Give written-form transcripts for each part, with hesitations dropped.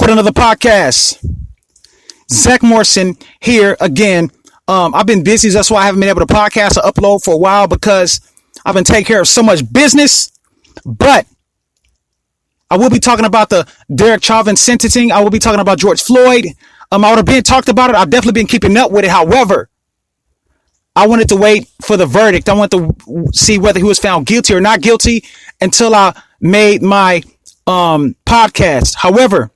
with another podcast. Zach Morrison here again. I've been busy. That's why I haven't been able to podcast or upload for a while, because I've been taking care of so much business. But I will be talking about the Derek Chauvin sentencing. I will be talking about George Floyd. I would have been talked about it. I've definitely been keeping up with it. However, I wanted to wait for the verdict. I wanted to see whether he was found guilty or not guilty until I made my podcast. However,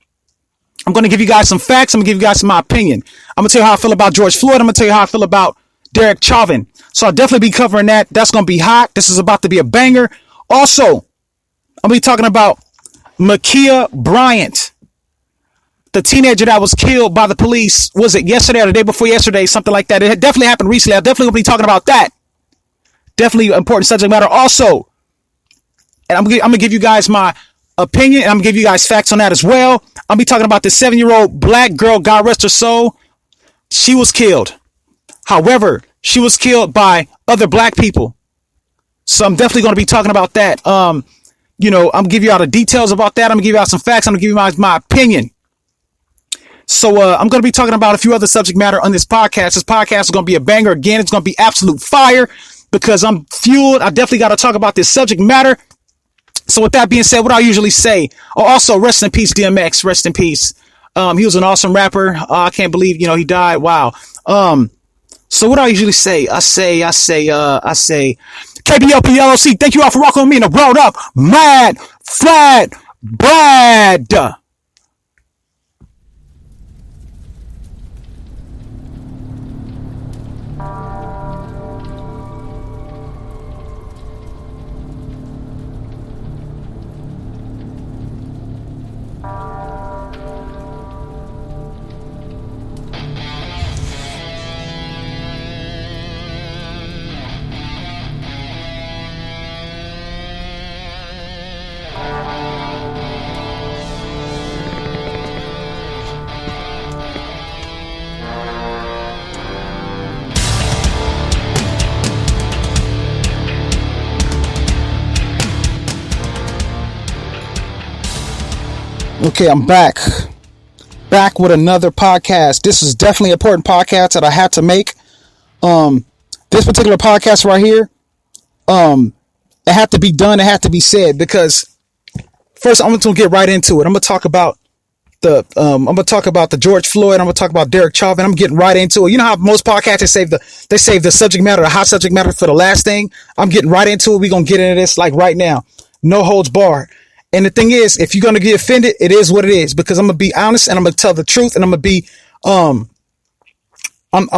I'm going to give you guys some facts. I'm going to give you guys my opinion. I'm going to tell you how I feel about George Floyd. I'm going to tell you how I feel about Derek Chauvin. So I'll definitely be covering that. That's going to be hot. This is about to be a banger. Also, I'm going to be talking about Makhia Bryant, the teenager that was killed by the police. Was it yesterday or the day before yesterday? Something like that. It definitely happened recently. I definitely will be talking about that. Definitely important subject matter. Also, and I'm going to give you guys my opinion, and I'm going to give you guys facts on that as well. I'll be talking about the 7-year-old black girl, God rest her soul. She was killed. However, she was killed by other black people. So I'm definitely going to be talking about that. I'm going to give you all the details about that. I'm going to give you out some facts. I'm going to give you my opinion. So I'm going to be talking about a few other subject matter on this podcast. This podcast is going to be a banger. Again, it's going to be absolute fire because I'm fueled. I definitely got to talk about this subject matter. So with that being said, what I usually say, also rest in peace, DMX, rest in peace. He was an awesome rapper. I can't believe, he died. Wow. So what I usually say, I say, KBLP LLC, thank you all for rocking with me in the Road Up Mad VladBrad. Okay, I'm back with another podcast. This is definitely an important podcast that I had to make. This particular podcast right here, it had to be done. It had to be said because first I'm going to get right into it. I'm going to talk about the George Floyd. I'm going to talk about Derek Chauvin. I'm getting right into it. You know how most podcasts they save the subject matter, the hot subject matter for the last thing. I'm getting right into it. We're going to get into this like right now. No holds barred. And the thing is, if you're going to get offended, it is what it is, because I'm going to be honest and I'm going to tell the truth, and I'm going to be, I'm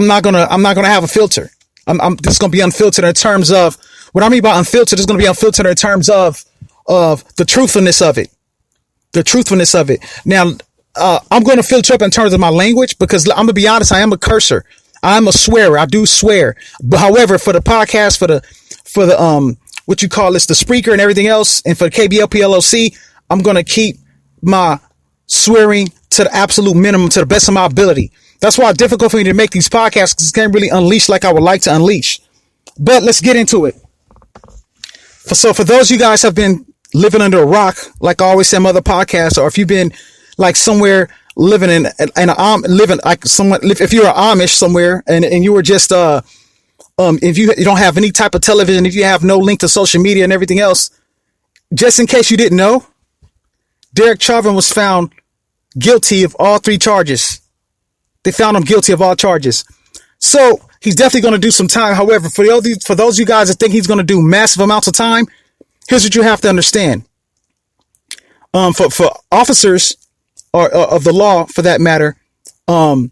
not going to have a filter. This is going to be unfiltered in terms of what I mean by unfiltered. It's going to be unfiltered in terms of the truthfulness of it, Now, I'm going to filter up in terms of my language, because I'm going to be honest. I am a cursor. I'm a swearer. I do swear. But however, for the podcast, for the what you call this, the Spreaker and everything else, and for KBLP LLC, I'm going to keep my swearing to the absolute minimum, to the best of my ability. That's why it's difficult for me to make these podcasts, because I can't really unleash like I would like to unleash. But let's get into it. So for those of you guys have been living under a rock, like I always say in other podcasts, or if you've been like somewhere living if you're an Amish somewhere and you were just, if you don't have any type of television, if you have no link to social media and everything else, just in case you didn't know, Derek Chauvin was found guilty of all 3 charges. They found him guilty of all charges. So he's definitely going to do some time. However, for those of you guys that think he's going to do massive amounts of time, here's what you have to understand. For officers or of the law, for that matter, the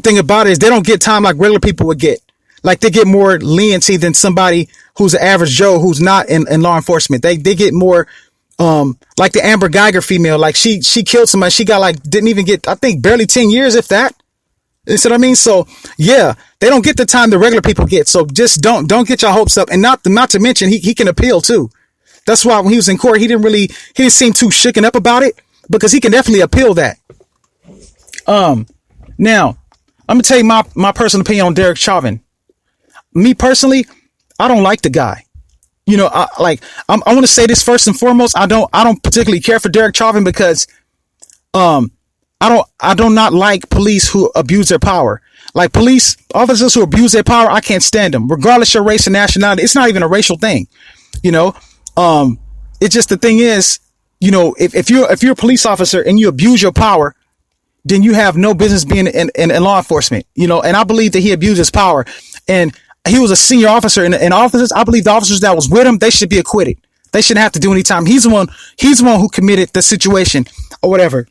thing about it is they don't get time like regular people would get. Like they get more leniency than somebody who's an average Joe who's not in law enforcement. They get more, like the Amber Geiger female, like she killed somebody. She got didn't even get, I think, barely 10 years, if that. You see what I mean? So yeah, they don't get the time the regular people get. So just don't get your hopes up. And not to mention he can appeal too. That's why when he was in court, he didn't seem too shooken up about it, because he can definitely appeal that. Now I'm gonna tell you my personal opinion on Derek Chauvin. Me personally, I don't like the guy. I want to say this first and foremost. I don't particularly care for Derek Chauvin because, I do not like police who abuse their power. Like police officers who abuse their power, I can't stand them, regardless of your race and nationality. It's not even a racial thing, you know. It's just the thing is, you know, if you're a police officer and you abuse your power, then you have no business being in law enforcement, you know. And I believe that he abused his power, and he was a senior officer. And officers, I believe the officers that was with him, they should be acquitted. They shouldn't have to do any time. He's the one who committed the situation or whatever.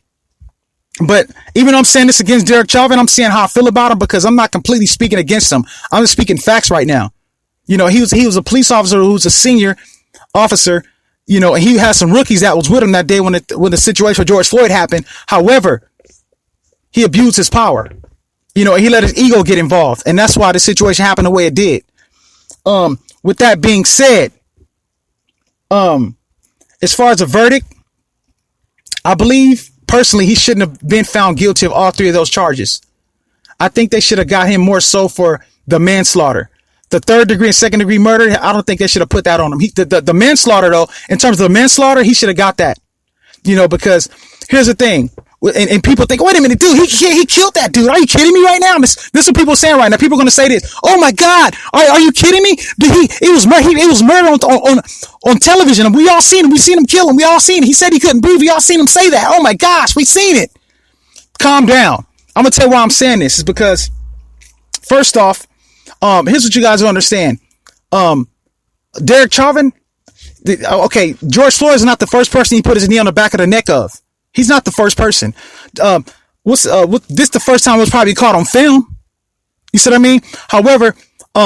But even though I'm saying this against Derek Chauvin, I'm saying how I feel about him, because I'm not completely speaking against him. I'm just speaking facts right now. You know, he was a police officer who was a senior officer, you know, and he had some rookies that was with him that day when the situation with George Floyd happened. However, he abused his power, you know, and he let his ego get involved. And that's why the situation happened the way it did. With that being said, as far as a verdict, I believe personally he shouldn't have been found guilty of all three of those charges. I think they should have got him more so for the manslaughter. The third degree and second degree murder, I don't think they should have put that on him. The manslaughter, though, in terms of the manslaughter, he should have got that. You know, because here's the thing. And people think, wait a minute, dude, he killed that dude. Are you kidding me right now? This is what people are saying right now. People are going to say this. Oh my God. Are you kidding me? It was murder on television. We all seen him. We seen him kill him. We all seen it. He said he couldn't breathe. We all seen him say that. Oh my gosh. We seen it. Calm down. I'm going to tell you why I'm saying this is because first off, here's what you guys don't understand. Derek Chauvin. Okay. George Floyd is not the first person he put his knee on the back of the neck of. He's not the first person. This the first time it was probably caught on film. You see what I mean? However,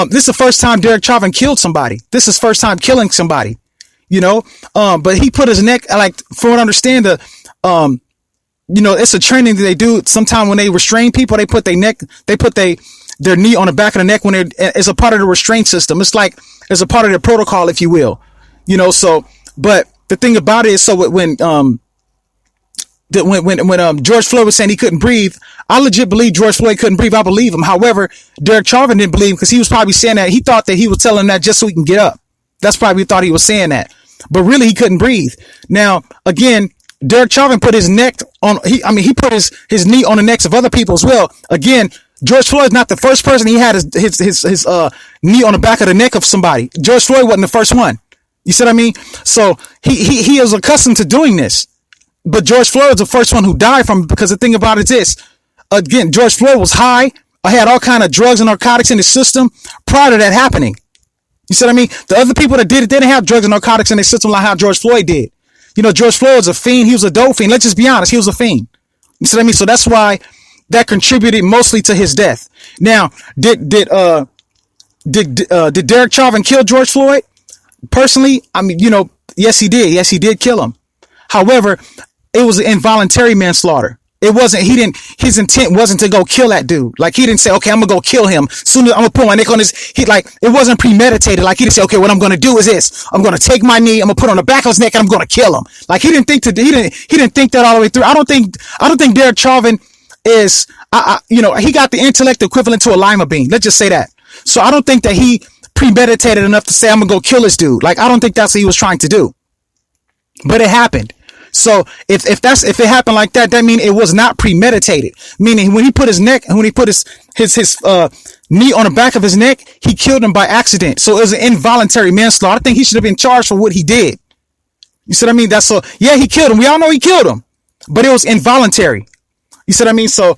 this is the first time Derek Chauvin killed somebody. This is his first time killing somebody, you know? But he put his neck, like, from what I understand, you know, it's a training that they do sometime when they restrain people. They put their knee on the back of the neck when it's a part of the restraint system. It's like, it's a part of the protocol, if you will, you know? So, but the thing about it is, so when George Floyd was saying he couldn't breathe, I legit believe George Floyd couldn't breathe. I believe him. However, Derek Chauvin didn't believe him because he was probably saying that he thought that he was telling him that just so he can get up. That's probably thought he was saying that, but really he couldn't breathe. Now, again, Derek Chauvin put his neck on. He put his knee on the necks of other people as well. Again, George Floyd is not the first person he had his knee on the back of the neck of somebody. George Floyd wasn't the first one. You see what I mean? So he is accustomed to doing this. But George Floyd was the first one who died from it, because the thing about it is this. Again, George Floyd was high. I had all kind of drugs and narcotics in his system prior to that happening. You see what I mean? The other people that did it, they didn't have drugs and narcotics in their system like how George Floyd did. You know, George Floyd was a fiend. He was a dope fiend. Let's just be honest. He was a fiend. You see what I mean? So that's why that contributed mostly to his death. Now, did Derek Chauvin kill George Floyd? Personally, I mean, you know, yes, he did. Yes, he did kill him. However, it was involuntary manslaughter. His intent wasn't to go kill that dude. Like, he didn't say, okay, I'm going to go kill him. Soon as I'm going to put my neck on his, it wasn't premeditated. Like, he didn't say, okay, what I'm going to do is this. I'm going to take my knee, I'm going to put it on the back of his neck, and I'm going to kill him. Like, he didn't think that all the way through. I don't think Derek Chauvin is, you know, he got the intellect equivalent to a lima bean. Let's just say that. So I don't think that he premeditated enough to say, I'm going to go kill this dude. Like, I don't think that's what he was trying to do. But it happened. So if it happened like that, that means it was not premeditated. Meaning when he put his knee on the back of his neck, he killed him by accident. So it was an involuntary manslaughter. I think he should have been charged for what he did. You see what I mean? Yeah, he killed him. We all know he killed him, but it was involuntary. You see what I mean? So,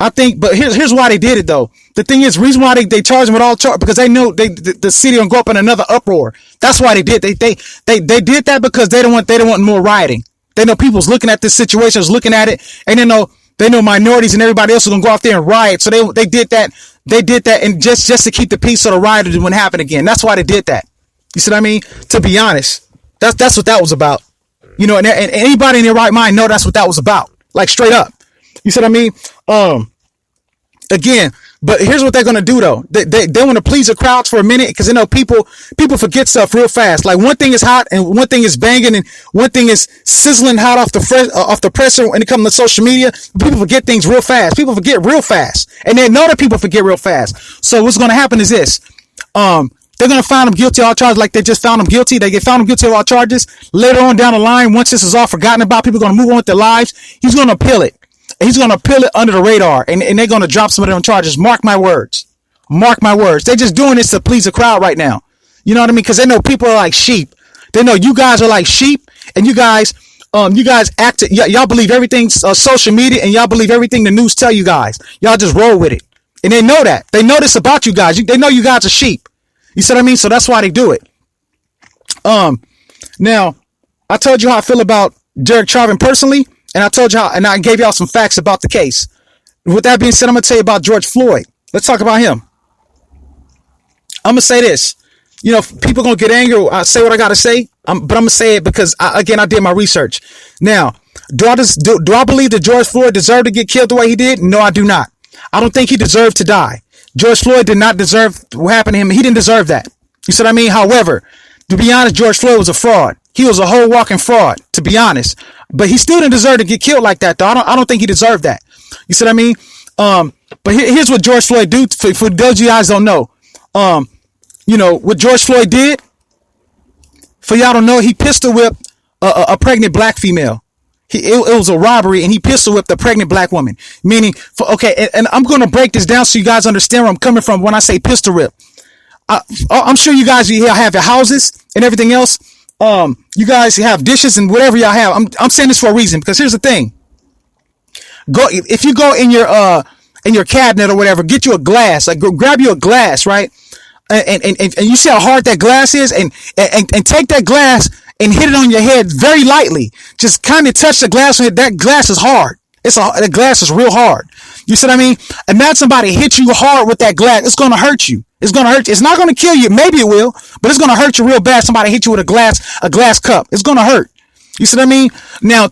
I think, but here's why they did it though. The thing is, reason why they charged him with all charge, because they know the city gonna go up in another uproar. That's why they did. They did that because they don't want more rioting. They know people's looking at this situation, looking at it, and they know minorities and everybody else is gonna go out there and riot. So they did that. They did that, and just to keep the peace so the rioters wouldn't happen again. That's why they did that. You see what I mean? To be honest, that's what that was about. You know, and anybody in their right mind know that's what that was about. Like, straight up. You see what I mean? Again, but here's what they're going to do though. They want to please the crowds for a minute, because they know people forget stuff real fast. Like, one thing is hot and one thing is banging and one thing is sizzling hot off the presser when it comes to social media. People forget things real fast. People forget real fast, and they know that people forget real fast. So what's going to happen is this. They're going to find him guilty of all charges like they just found him guilty. They get found him guilty of all charges. Later on down the line, once this is all forgotten about, people are going to move on with their lives. He's going to appeal it. He's going to appeal it under the radar, and they're going to drop some of them charges. Mark my words. Mark my words. They're just doing this to please the crowd right now. You know what I mean? Because they know people are like sheep. They know you guys are like sheep, and you guys act. Y'all believe everything social media, and y'all believe everything the news tell you guys. Y'all just roll with it, and they know that. They know this about you guys. They know you guys are sheep. You see what I mean? So that's why they do it. Now, I told you how I feel about Derek Chauvin personally, and I told you how, and I gave y'all some facts about the case. With that being said, I'm gonna tell you about George Floyd. Let's talk about him. I'm gonna say this. You know, people gonna get angry. I say what I gotta say, but I'm gonna say it because I did my research. Now, do I believe that George Floyd deserved to get killed the way he did? No, I do not. I don't think he deserved to die. George Floyd did not deserve what happened to him. He didn't deserve that. You see what I mean? However, to be honest, George Floyd was a fraud. He was a whole walking fraud, to be honest. But he still didn't deserve to get killed like that, though. I don't think he deserved that. You see what I mean? But here's what George Floyd do. For those of you guys don't know, you know what George Floyd did. For y'all don't know, he pistol whipped a pregnant black female. It was a robbery, and he pistol whipped a pregnant black woman. Meaning, and I'm going to break this down so you guys understand where I'm coming from when I say pistol whip. I'm sure you guys have your houses and everything else. You guys have dishes and whatever y'all have. I'm saying this for a reason, because here's the thing. If you go in your cabinet or whatever, get you a glass. Like, grab you a glass, right? And you see how hard that glass is, and take that glass and hit it on your head very lightly. Just kind of touch the glass. That glass is hard. The glass is real hard. You see what I mean? Imagine somebody hit you hard with that glass. It's going to hurt you. It's going to hurt you. It's not going to kill you. Maybe it will, but it's going to hurt you real bad. Somebody hit you with a glass cup. It's going to hurt. You see what I mean? Now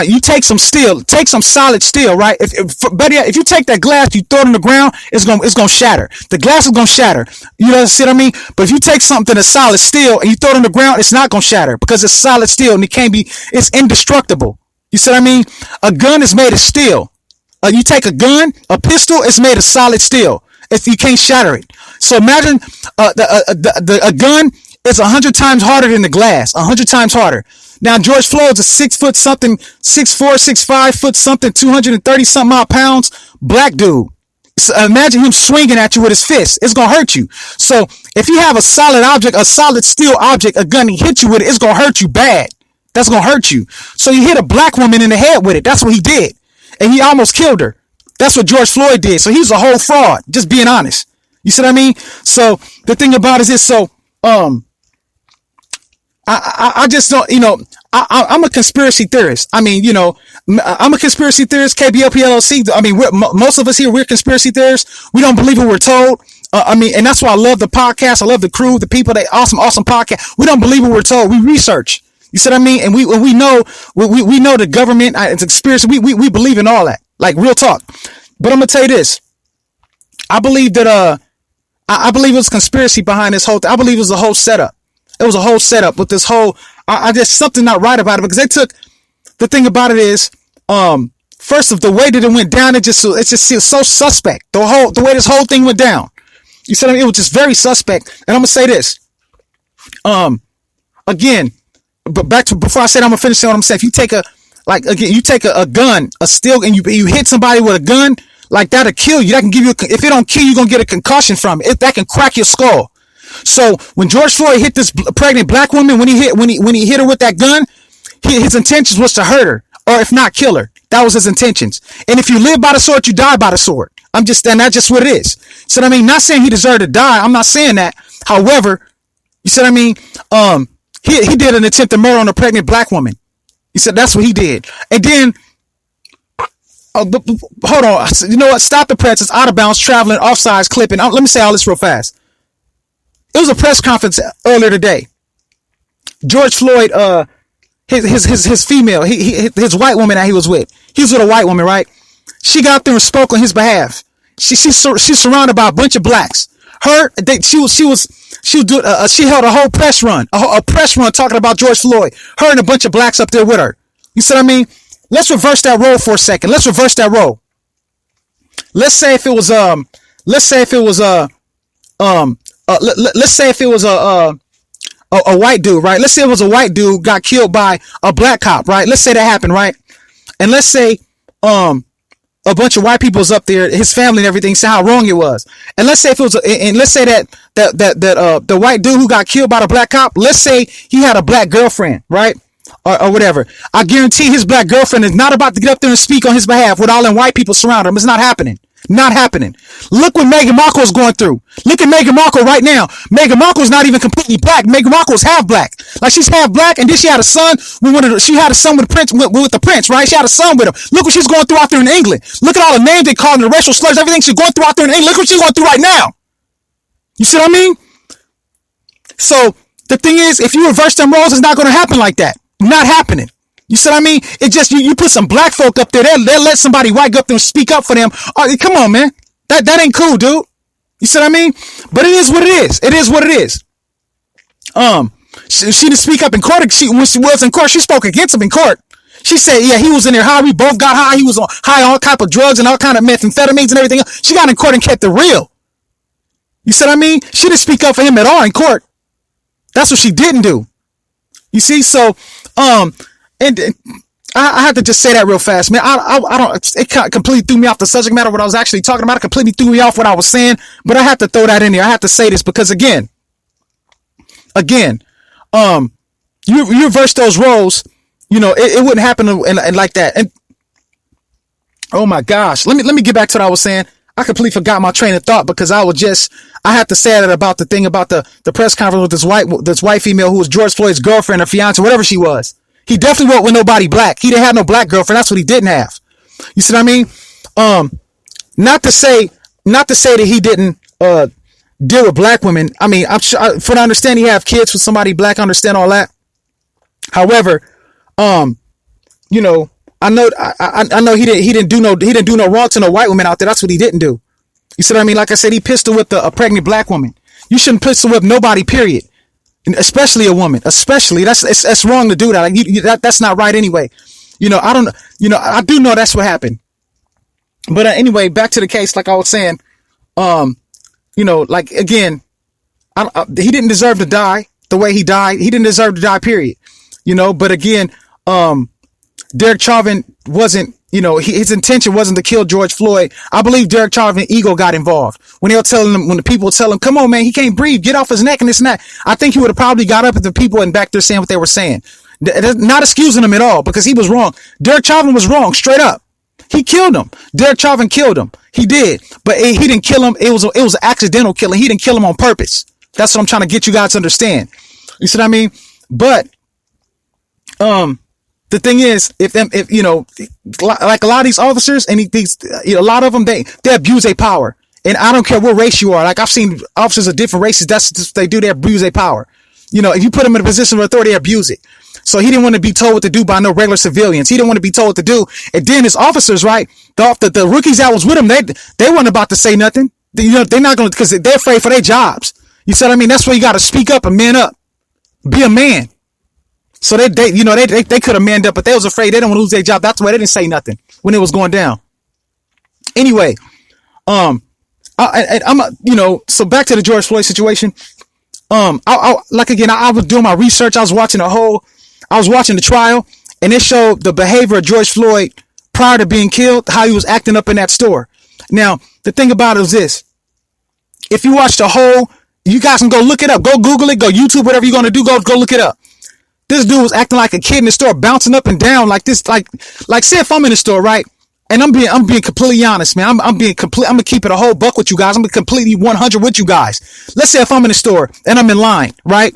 you take some steel, take some solid steel, right? If you take that glass, you throw it on the ground, it's gonna shatter. The glass is gonna shatter. You know what I mean? But if you take something that's solid steel and you throw it on the ground, it's not gonna shatter because it's solid steel and it's indestructible. You see what I mean? A gun is made of steel. You take a gun, a pistol, it's made of solid steel. If you can't shatter it. So imagine a gun is 100 times harder than the glass. 100 times harder. Now, George Floyd's a 6 foot something, 6'4", 6'5" foot something, 230 something odd pounds, black dude. So imagine him swinging at you with his fist. It's going to hurt you. So if you have a solid object, a solid steel object, a gun, he hit you with it, it's going to hurt you bad. That's going to hurt you. So you hit a black woman in the head with it. That's what he did. And he almost killed her. That's what George Floyd did. So he's a whole fraud. Just being honest. You see what I mean? So the thing about it is this. So, I just don't, you know, I'm a conspiracy theorist. I mean, you know, I'm a conspiracy theorist, KBLP LLC. I mean, most of us here, we're conspiracy theorists. We don't believe what we're told. I mean, and that's why I love the podcast. I love the crew, the people, they awesome podcast. We don't believe what we're told. We research. You see what I mean? And we know the government, it's a conspiracy. We believe in all that, like real talk. But I'm going to tell you this. I believe that, I believe it was conspiracy behind this whole thing. I believe it was a whole setup. It was a whole setup with this whole, I just something not right about it because the thing about it is, first of the way that it went down, it's just so suspect. The way this whole thing went down. You said, I mean, it was just very suspect. And I'm going to say this, again, but before I said, I'm going to finish saying what I'm saying. If you take you take a gun, a steel, and you hit somebody with a gun, like that'll kill you. That can give you, if it don't kill you, you're going to get a concussion from it. That can crack your skull. So when George Floyd hit this pregnant black woman, when he hit her with that gun, his intentions was to hurt her, or if not, kill her. That was his intentions. And if you live by the sword, you die by the sword. And that's just what it is. So I mean, not saying he deserved to die. I'm not saying that. However, you said, I mean, he did an attempt to murder on a pregnant black woman. He said that's what he did. And then, hold on. You know what? Stop the press. It's out of bounds, traveling, offsides, clipping. Let me say all this real fast. It was a press conference earlier today. George Floyd, his female, his white woman that he was with a white woman, right? She got up there and spoke on his behalf. She's surrounded by a bunch of blacks. She held a whole press run, a press run talking about George Floyd. Her and a bunch of blacks up there with her. You see what I mean? Let's reverse that role for a second. Let's reverse that role. Let's say if it was let's say if it was a white dude, right? Let's say it was a white dude got killed by a black cop, right? Let's say that happened, right? And let's say, a bunch of white people's up there, his family and everything, say how wrong it was. And let's say if it was, and let's say that the white dude who got killed by the black cop, let's say he had a black girlfriend, right? Or whatever. I guarantee his black girlfriend is not about to get up there and speak on his behalf with all them white people surrounding him. It's not happening. Not happening. Look what Meghan Markle's going through. Look at Meghan Markle right now. Meghan Markle's not even completely black. Meghan Markle's half black. Like she's half black, and then she had a son she had a son with the prince, with the prince, right? She had a son with him. Look what she's going through out there in England. Look at all the names they call her, the racial slurs, everything she's going through out there in England. Look what she's going through right now. You see what I mean? So the thing is, if you reverse them roles, it's not going to happen like that. Not happening. You see what I mean? It just, you put some black folk up there, they'll let somebody white go up there and speak up for them. Oh, come on, man. That ain't cool, dude. You see what I mean? But it is what it is. It is what it is. She didn't speak up in court. When she was in court, she spoke against him in court. She said, yeah, he was in there high. We both got high. He was on high on all type of drugs and all kind of methamphetamines and everything else. She got in court and kept it real. You see what I mean? She didn't speak up for him at all in court. That's what she didn't do. You see? So, and I have to just say that real fast, man. I don't, it completely threw me off the subject matter, what I was actually talking about. It completely threw me off what I was saying, but I have to throw that in there. I have to say this because again, you reverse those roles, you know, it wouldn't happen and like that. And oh my gosh, let me get back to what I was saying. I completely forgot my train of thought because I had to say that about the thing about the press conference with this white female who was George Floyd's girlfriend or fiance, whatever she was. He definitely wasn't with nobody black. He didn't have no black girlfriend. That's what he didn't have. You see what I mean? Not to say that he didn't deal with black women. I mean, I'm sure, for the understanding, he have kids with somebody black. I understand all that. However, you know, I know he didn't do no wrong to no white women out there. That's what he didn't do. You see what I mean? Like I said, he pistol whipped a pregnant black woman. You shouldn't pistol whip nobody, period. And especially a woman, especially that's wrong to do that. Like that's not right anyway. You know, I do know that's what happened. But anyway, back to the case. Like I was saying, you know, like again, he didn't deserve to die the way he died. He didn't deserve to die, period. You know, but again, Derek Chauvin wasn't, you know, his intention wasn't to kill George Floyd. I believe Derek Chauvin ego got involved when the people tell him, come on, man, he can't breathe, get off his neck and this and that. I think he would have probably got up at the people and back there saying what they were saying. Not excusing him at all because he was wrong. Derek Chauvin was wrong, straight up. He killed him. Derek Chauvin killed him. He did, but he didn't kill him. It was an accidental killing. He didn't kill him on purpose. That's what I'm trying to get you guys to understand. You see what I mean? But, the thing is, if you know, like a lot of these officers and a lot of them, they abuse their power. And I don't care what race you are. Like I've seen officers of different races. That's what they do. They abuse their power. You know, if you put them in a position of authority, they abuse it. So he didn't want to be told what to do by no regular civilians. He didn't want to be told what to do. And then his officers, right? The rookies that was with him, they weren't about to say nothing. You know, they're not going to, because they're afraid for their jobs. You see what I mean? That's where you got to speak up and man up. Be a man. So they could have manned up, but they was afraid they didn't want to lose their job. That's why they didn't say nothing when it was going down. Anyway, so back to the George Floyd situation. I was doing my research. I was watching the trial, and it showed the behavior of George Floyd prior to being killed, how he was acting up in that store. Now, the thing about it is this: if you watch the whole, you guys can go look it up, go Google it, go YouTube, whatever you're gonna do, go look it up. This dude was acting like a kid in the store, bouncing up and down like this, like say if I'm in the store, right? And I'm being completely honest, man. I'm gonna keep it a whole buck with you guys. I'm gonna completely 100 with you guys. Let's say if I'm in the store and I'm in line, right?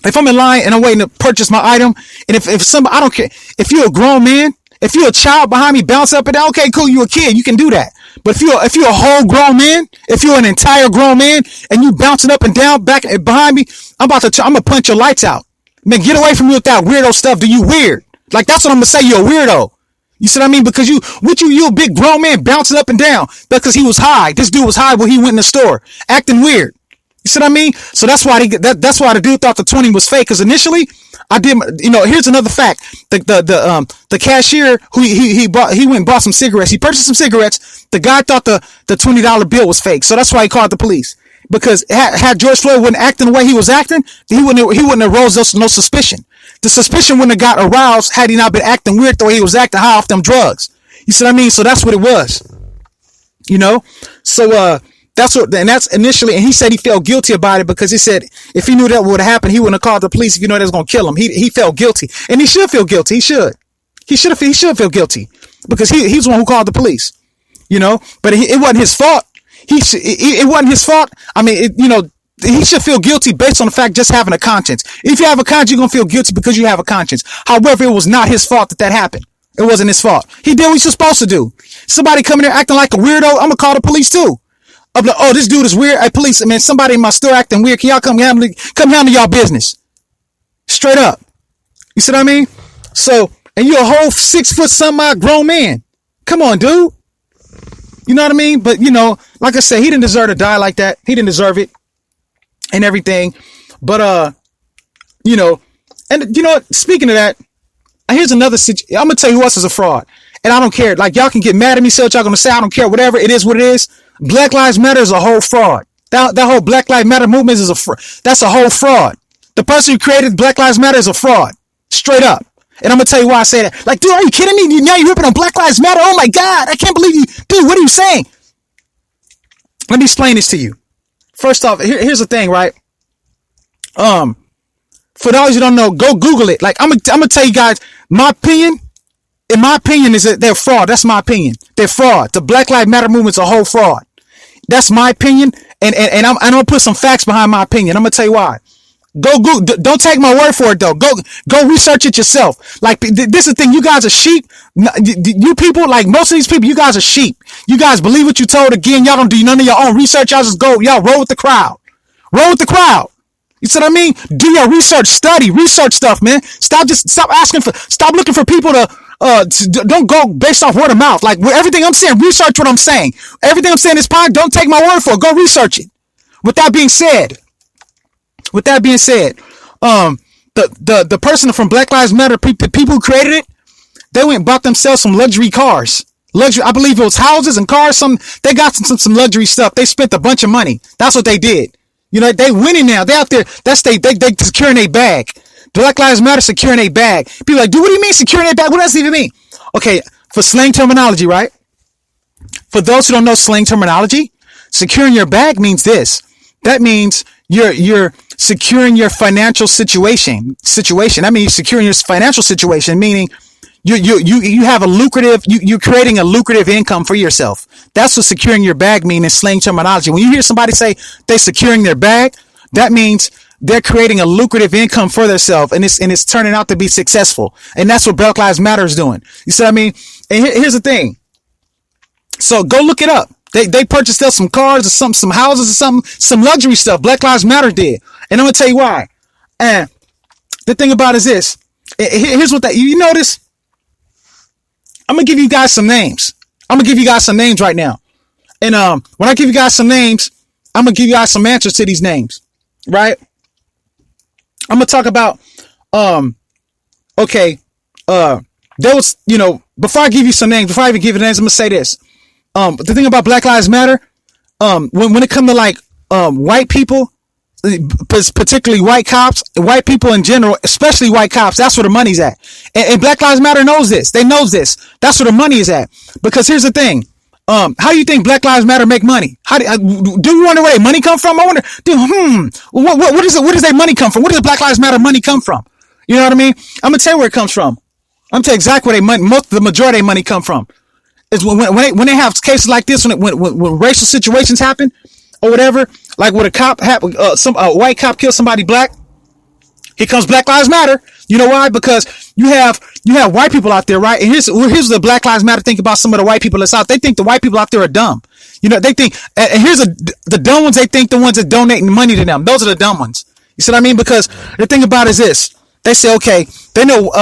If I'm in line and I'm waiting to purchase my item, and if somebody, I don't care. If you're a grown man, if you're a child behind me, bounce up and down, okay, cool, you're a kid, you can do that. But if you're a whole grown man, if you're an entire grown man and you bouncing up and down back behind me, I'm gonna punch your lights out. Man, get away from me with that weirdo stuff. Do you weird? Like, that's what I'm gonna say. You're a weirdo. You see what I mean? Because you a big grown man bouncing up and down because he was high. This dude was high when he went in the store, acting weird. You see what I mean? So that's why that's why the dude thought the 20 was fake. Because initially, I did. You know, here's another fact: the cashier who he went and bought some cigarettes. He purchased some cigarettes. The guy thought the $20 bill was fake, so that's why he called the police. Because had George Floyd wouldn't acting the way he was acting, he wouldn't have rose no suspicion. The suspicion wouldn't have got aroused had he not been acting weird the way he was acting high off them drugs. You see what I mean? So that's what it was. So that's initially, and he said he felt guilty about it because he said if he knew that would have happened, he wouldn't have called the police if he knew that was going to kill him. He felt guilty, and he should feel guilty. He should feel guilty because he's the one who called the police. But it wasn't his fault. It wasn't his fault. I mean, he should feel guilty based on the fact just having a conscience. If you have a conscience, you're going to feel guilty because you have a conscience. However, it was not his fault that happened. It wasn't his fault. He did what he's supposed to do. Somebody coming there acting like a weirdo, I'm going to call the police too. I'm like, oh, this dude is weird. Hey, police, man, somebody in my store acting weird. Can y'all come handle y'all business? Straight up. You see what I mean? So, and you're a whole 6 foot something odd grown man. Come on, dude. You know what I mean? But, like I said, he didn't deserve to die like that. He didn't deserve it and everything. But, and speaking of that, here's another situation. I'm going to tell you who else is a fraud. And I don't care. Like, y'all can get mad at me, say what y'all going to say. I don't care. Whatever. It is what it is. Black Lives Matter is a whole fraud. That whole Black Lives Matter movement is that's a whole fraud. The person who created Black Lives Matter is a fraud. Straight up. And I'm going to tell you why I say that. Like, dude, are you kidding me? Now you're ripping on Black Lives Matter? Oh my God. I can't believe you. Dude, what are you saying? Let me explain this to you. First off, here's the thing, right? For those who don't know, go Google it. Like, I'm gonna tell you guys, my opinion is that they're fraud. That's my opinion. They're fraud. The Black Lives Matter movement's a whole fraud. That's my opinion. And I'm gonna put some facts behind my opinion. I'm gonna tell you why. Go Google. Don't take my word for it though. Go research it yourself. Like, this is the thing. You guys are sheep. You people, like most of these people, you guys are sheep. You guys believe what you told. Again, y'all don't do none of your own research. Y'all just y'all roll with the crowd. Roll with the crowd. You see what I mean? Do your research, research stuff, man. Stop looking for people to, don't go based off word of mouth. Like, everything I'm saying, research what I'm saying. Everything I'm saying is fine. Don't take my word for it. Go research it. With that being said, the person from Black Lives Matter, people who created it, they went and bought themselves some luxury cars. I believe it was houses and cars. They got some luxury stuff. They spent a bunch of money. That's what they did. They winning now. They out there. They securing a bag. Black Lives Matter securing a bag. People are like, dude, what do you mean securing a bag? What does it even mean? Okay, for slang terminology, right? For those who don't know slang terminology, securing your bag means this. That means you're securing your financial situation. That means securing your financial situation, meaning you have a lucrative, you're creating a lucrative income for yourself. That's what securing your bag means in slang terminology. When you hear somebody say they're securing their bag, that means they're creating a lucrative income for themselves, and it's turning out to be successful. And that's what Black Lives Matter is doing. You see what I mean? And here's the thing. So go look it up. They purchased some cars or some houses or some luxury stuff. Black Lives Matter did. And I'm going to tell you why. And the thing about it is this. Here's what you notice. I'm going to give you guys some names. I'm going to give you guys some names right now. And when I give you guys some names, I'm going to give you guys some answers to these names. Right? I'm going to talk about, there was, before I give you some names, before I even give you names, I'm going to say this. The thing about Black Lives Matter, when it comes to like, white people, particularly white cops, white people in general, especially white cops, that's where the money's at. And Black Lives Matter knows this. They knows this. That's where the money is at. Because here's the thing. How do you think Black Lives Matter make money? Do you wonder where their money come from? I wonder, what does their money come from? Where does Black Lives Matter money come from? You know what I mean? I'm going to tell you where it comes from. I'm going to tell you exactly where the majority of their money come from. Is when they have cases like this, when racial situations happen or whatever, like when a white cop kills somebody black, here comes Black Lives Matter. You know why? Because you have white people out there, right? And here's the Black Lives Matter think about some of the white people that's out. They think the white people out there are dumb. They think, and here's the dumb ones. They think the ones that donating money to them. Those are the dumb ones. You see what I mean? Because the thing about it is this. They say, okay, they know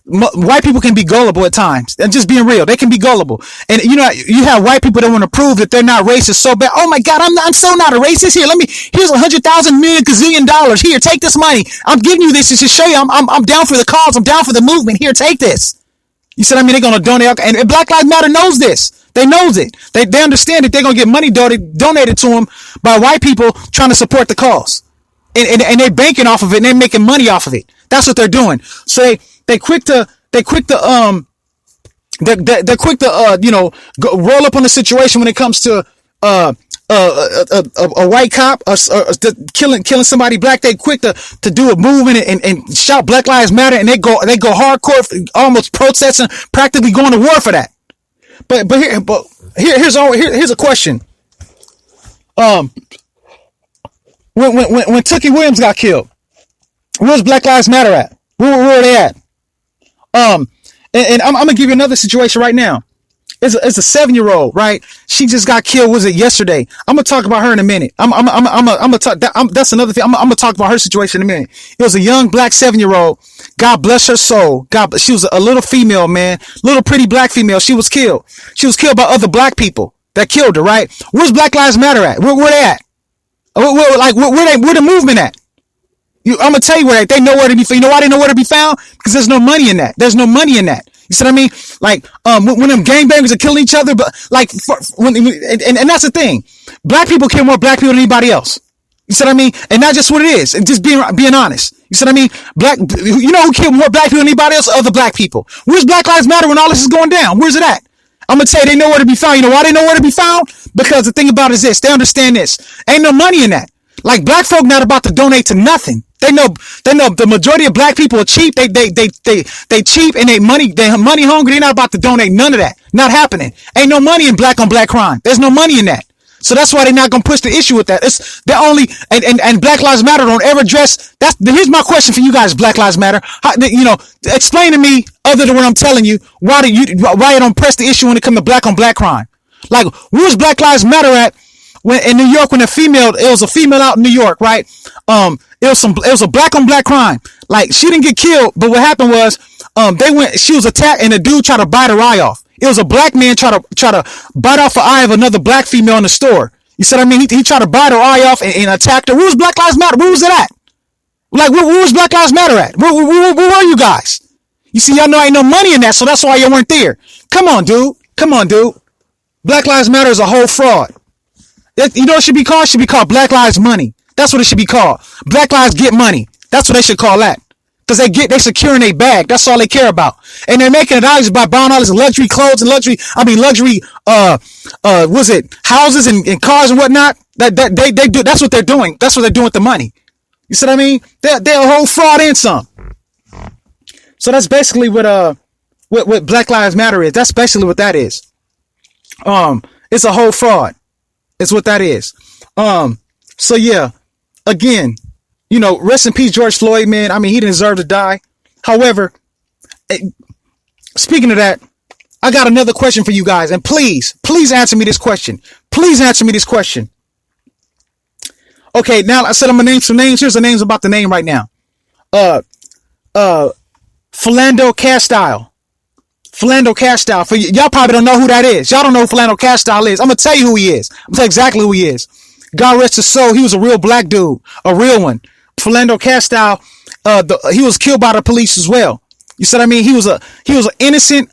white people can be gullible at times. And just being real, they can be gullible. And you have white people that want to prove that they're not racist so bad. Oh my God, I'm so not a racist. Here, here's $100,000 million gazillion dollars. Here, take this money. I'm giving you this to show you I'm down for the cause. I'm down for the movement. Here, take this. You see what I mean? They're going to donate. And Black Lives Matter knows this. They knows it. They understand that they're going to get money donated to them by white people trying to support the cause. And they're banking off of it and they're making money off of it. That's what they're doing. So they're quick to roll up on the situation when it comes to a white cop killing somebody black. They quick to do a movement and shout Black Lives Matter, and they go hardcore, almost protesting, practically going to war for that. But here's a question. When Tookie Williams got killed, where's Black Lives Matter at? Where are they at? And I'm gonna give you another situation right now. It's a 7-year-old, right? She just got killed. Was it yesterday? I'm gonna talk about her in a minute. I'm gonna talk. That's another thing. I'm gonna talk about her situation in a minute. It was a young black 7-year-old. God bless her soul. She was a little female, man, little pretty black female. She was killed. She was killed by other black people that killed her. Right? Where's Black Lives Matter at? Where they at? Where the movement at? I'm gonna tell you where they know where to be. You know why they know where to be found? Because there's no money in that. There's no money in that. You see what I mean? Like, when them gangbangers are killing each other, but like, and that's the thing. Black people kill more black people than anybody else. You see what I mean? And not just what it is, and just being honest. You see what I mean? You know who killed more black people than anybody else? Other black people. Where's Black Lives Matter when all this is going down? Where's it at? I'm gonna tell you, they know where to be found. You know why they know where to be found? Because the thing about it is this: they understand this. Ain't no money in that. Like, black folk not about to donate to nothing. They know the majority of black people are cheap. They cheap and they money hungry. They're not about to donate none of that. Not happening. Ain't no money in black on black crime. There's no money in that. So that's why they're not gonna push the issue with that. It's the only and Black Lives Matter don't ever address. Here's my question for you guys. Black Lives Matter. Explain to me, other than what I'm telling you, why you don't press the issue when it comes to black on black crime? Like, where's Black Lives Matter at? When in New York, it was a female out in New York, right? It was a black on black crime. Like, she didn't get killed, but what happened was, she was attacked and a dude tried to bite her eye off. It was a black man try to bite off the eye of another black female in the store. You see what I mean? He tried to bite her eye off and attacked her. Where was Black Lives Matter? Where was it at? Like, where was Black Lives Matter at? Where were you guys? You see, y'all know ain't no money in that, so that's why you weren't there. Come on, dude. Black Lives Matter is a whole fraud. You know what it should be called? It should be called Black Lives Money. That's what it should be called. Black Lives Get Money. That's what they should call that. Because they securing their bag. That's all they care about. And they're making it obvious by buying all this luxury clothes and luxury houses and cars and whatnot. They do. That's what they're doing. That's what they're doing with the money. You see what I mean? They're a whole fraud and some. So that's basically what Black Lives Matter is. That's basically what that is. It's a whole fraud. It's what that is. So yeah, again, rest in peace, George Floyd, man. I mean, he didn't deserve to die. However, speaking of that, I got another question for you guys. And please answer me this question. Okay, now I said I'm gonna name some names. Here's the names about the name right now. Philando Castile. For y'all probably don't know who that is. Y'all don't know who Philando Castile is. I'm gonna tell you who he is. I'm gonna tell you exactly who he is. God rest his soul. He was a real black dude, a real one. Philando Castile. He was killed by the police as well. You see what I mean? He was an innocent.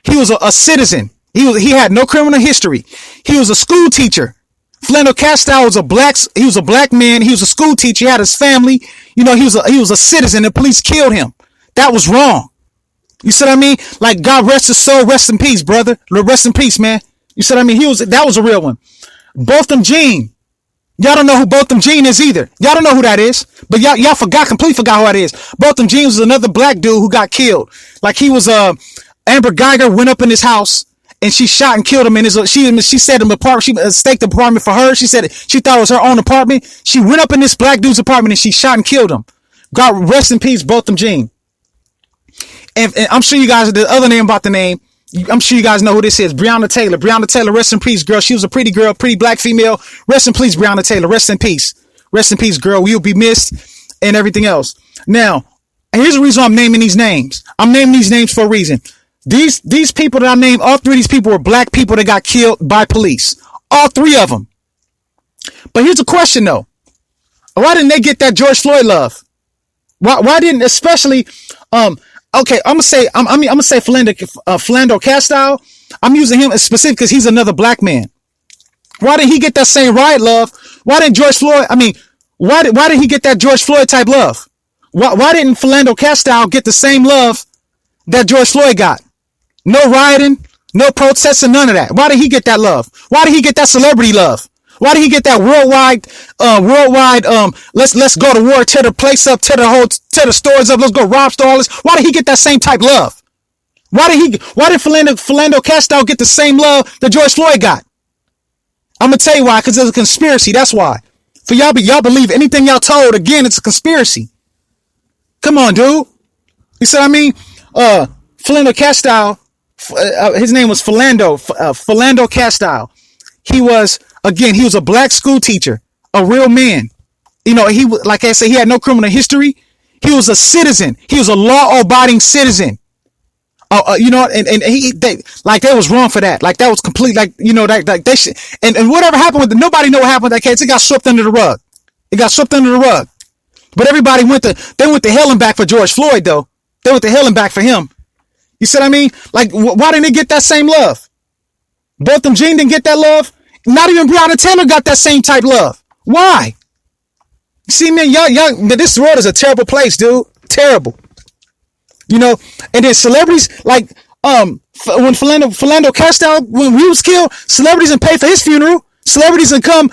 He was a citizen. He had no criminal history. He was a school teacher. Philando Castile was a black man. He was a school teacher. He had his family. He was a citizen. The police killed him. That was wrong. You see what I mean? Like, God rest his soul. Rest in peace, brother. Rest in peace, man. You see what I mean? That was a real one. Botham Jean. Y'all don't know who Botham Jean is either. Y'all don't know who that is. But y'all completely forgot who that is. Botham Jean was another black dude who got killed. Like, he was, Amber Geiger went up in his house and she shot and killed him in his, she said an apartment, she staked the apartment for her. She said she thought it was her own apartment. She went up in this black dude's apartment and she shot and killed him. God rest in peace, Botham Jean. And I'm sure you guys, the other name about the name, I'm sure you guys know who this is. Breonna Taylor. Breonna Taylor, rest in peace, girl. She was a pretty girl, pretty black female. Rest in peace, Breonna Taylor. Rest in peace. Rest in peace, girl. You'll be missed and everything else. Now, here's the reason I'm naming these names. I'm naming these names for a reason. These people that I named, all three of these people were black people that got killed by police. All three of them. But here's the question, though. Why didn't they get that George Floyd love? Why didn't, especially, okay, I'm gonna say Philando Castile. I'm using him as specific because he's another black man. Why didn't he get that same riot love? Why didn't George Floyd? Why did he get that George Floyd type love? Why didn't Philando Castile get the same love that George Floyd got? No rioting, no protesting, none of that. Why did he get that love? Why did he get that celebrity love? Why did he get that worldwide, let's go to war, tear the place up, tear the stores up, let's go rob stores? Why did he get that same type love? Why did Philando Castile get the same love that George Floyd got? I'm gonna tell you why, because it's a conspiracy. That's why. For y'all believe anything y'all told, again, it's a conspiracy. Come on, dude. You see what I mean? Philando Castile, his name was Philando Castile. He was a black school teacher, a real man. You know, he was, like I said, he had no criminal history. He was a citizen. He was a law-abiding citizen. You know, and they was wrong for that. Like, that was complete, like, you know, like they should, and whatever happened with nobody know what happened with that case. It got swept under the rug. But everybody went to hell and back for George Floyd, though. They went to hell and back for him. You see what I mean? Like, why didn't they get that same love? Botham Jean didn't get that love. Not even Breonna Taylor got that same type love. Why? See, man, y'all, this world is a terrible place, dude. Terrible. You know, and then celebrities like when Philando Castile, when he was killed, celebrities didn't pay for his funeral. Celebrities didn't come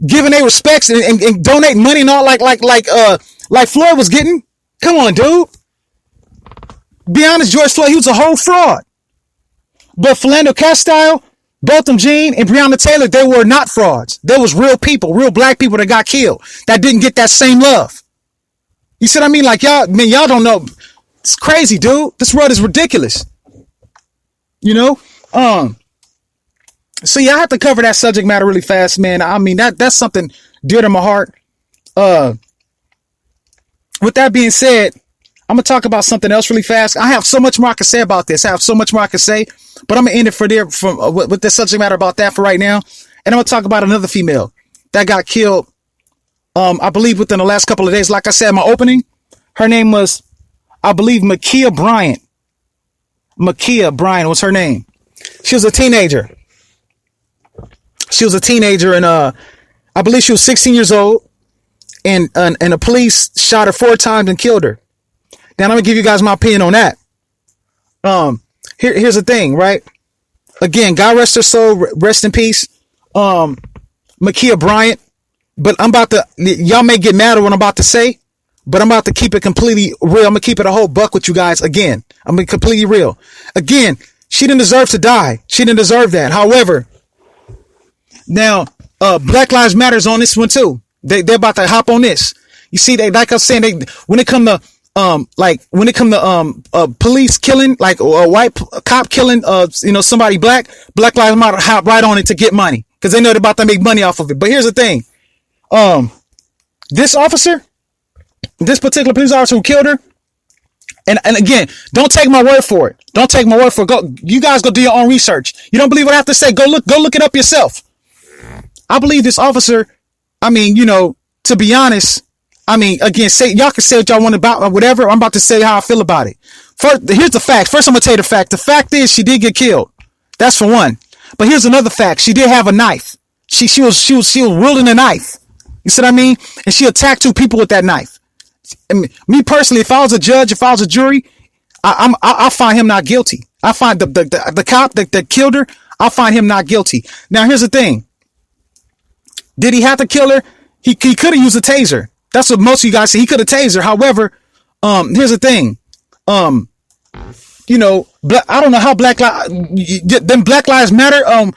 giving their respects and donate money and all like Floyd was getting. Come on, dude. Be honest, George Floyd, he was a whole fraud. But Philando Castile, Botham Jean, and Breonna Taylor, they were not frauds. They was real people, real black people that got killed that didn't get that same love. You see what I mean? Like, y'all don't know. It's crazy, dude. This world is ridiculous. You know? So yeah, I have to cover that subject matter really fast, man. I mean, that's something dear to my heart. With that being said, I'm gonna talk about something else really fast. I have so much more I can say about this. But I'm gonna end it with this subject matter about that for right now. And I'm gonna talk about another female that got killed. I believe within the last couple of days. Like I said in my opening, her name was, I believe, Makhia Bryant. Makhia Bryant was her name. She was a teenager. And I believe she was 16 years old. And the police shot her 4 times and killed her. Now I'm gonna give you guys my opinion on that. Here's the thing, right? Again, God rest her soul, rest in peace. Makhia Bryant. But y'all may get mad at what I'm about to say, but I'm about to keep it completely real. I'm gonna keep it a whole buck with you guys. Again, I'm gonna be completely real. Again, she didn't deserve to die. She didn't deserve that. However, now Black Lives Matter's on this one too. They're about to hop on this. You see, like I was saying, when it come to police killing, like a white cop killing, somebody black Lives Matter hop right on it to get money because they know they're about to make money off of it. But here's the thing, this particular police officer who killed her, and again, don't take my word for it. You guys go do your own research. You don't believe what I have to say? Go look it up yourself. I believe this officer. I mean, to be honest. I mean, again, y'all can say what y'all want about whatever. I'm about to say how I feel about it. First, here's the facts. First, I'm gonna tell you the fact. The fact is, she did get killed. That's for one. But here's another fact. She did have a knife. She was wielding a knife. You see what I mean? And she attacked 2 people with that knife. I mean, me personally, if I was a judge, if I was a jury, I find him not guilty. I find the cop that killed her. I find him not guilty. Now, here's the thing. Did he have to kill her? He could have used a taser. That's what most of you guys say. He could have tased her. However, here's the thing. I don't know how Black Lives Matter,